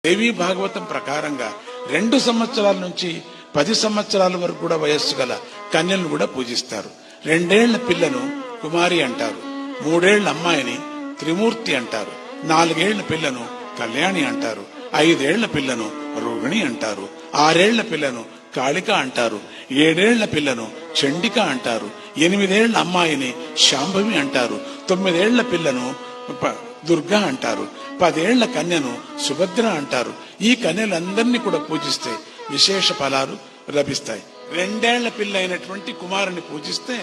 దేవీ భాగవతం ప్రకారంగా 2 సంవత్సరాల నుంచి 10 సంవత్సరాల వరకు కూడా వయస్సు గల కన్యలను కూడా పూజిస్తారు. 2 ఏళ్ల పిల్లను కుమారి అంటారు, 3 ఏళ్ల అమ్మాయిని త్రిమూర్తి అంటారు, 4 ఏళ్ల పిల్లను కళ్యాణి అంటారు, 5 ఏళ్ల పిల్లను రోహిణి అంటారు, 6 ఏళ్ల పిల్లను కాళిక అంటారు, 7 ఏళ్ల పిల్లను చండిక అంటారు, 8 ఏళ్ల అమ్మాయిని శాంభవి అంటారు, 9 ఏళ్ల పిల్లను దుర్గా అంటారు, 10 ఏళ్ల కన్యను సుభద్ర అంటారు. ఈ కన్యలందరినీ కూడా పూజిస్తే విశేష ఫలాలు లభిస్తాయి. 2 ఏళ్ల పిల్ల అయినటువంటి కుమారుని పూజిస్తే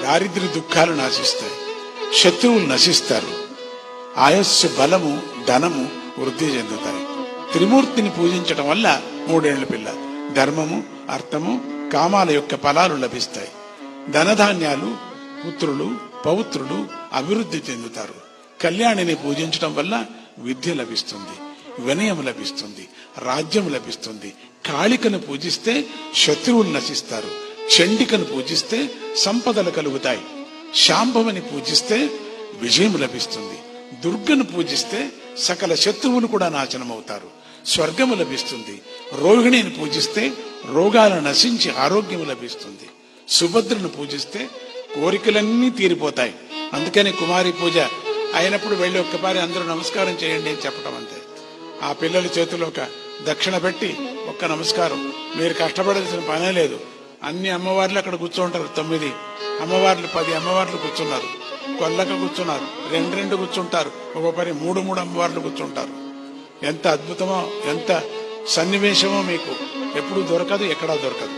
దారిద్ర్య దుఃఖాలు నాశిస్తాయి, శత్రువులు నశిస్తారు, ఆయస్సు బలము ధనము వృద్ధి చెందుతాయి. త్రిమూర్తిని పూజించటం వల్ల 3 ఏళ్ల పిల్ల ధర్మము అర్థము కామాల యొక్క ఫలాలు లభిస్తాయి. ధనధాన్యాలు పుత్రులు పౌత్రులు అభివృద్ధి చెందుతారు. కళ్యాణిని పూజించడం వల్ల విద్య లభిస్తుంది, వినయం లభిస్తుంది, రాజ్యం లభిస్తుంది. కాళికను పూజిస్తే శత్రువులు నశిస్తారు, చండికను పూజిస్తే సంపదలు కలుగుతాయి, శాంభవిని పూజిస్తే విజయం లభిస్తుంది, దుర్గను పూజిస్తే సకల శత్రువులు కూడా నాశనమవుతారు, స్వర్గము లభిస్తుంది, రోహిణిని పూజిస్తే రోగాలు నశించి ఆరోగ్యం లభిస్తుంది, సుభద్రను పూజిస్తే కోరికలన్నీ తీరిపోతాయి. అందుకని కుమారి పూజ అయినప్పుడు వెళ్ళి ఒక్కసారి అందరూ నమస్కారం చేయండి అని చెప్పడం అంతే. ఆ పిల్లల చేతిలో ఒక దక్షిణ పెట్టి ఒక్క నమస్కారం, మీరు కష్టపడాల్సిన పనే లేదు. అన్ని అమ్మవార్లు అక్కడ కూర్చుంటారు, 9 అమ్మవార్లు 10 అమ్మవార్లు కూర్చున్నారు, కొల్లక కూర్చున్నారు, 2 కూర్చుంటారు, ఒక్కొక్కరి 3 అమ్మవార్లు కూర్చుంటారు. ఎంత అద్భుతమో ఎంత సన్నివేశమో మీకు ఎప్పుడు దొరకదు, ఎక్కడా దొరకదు.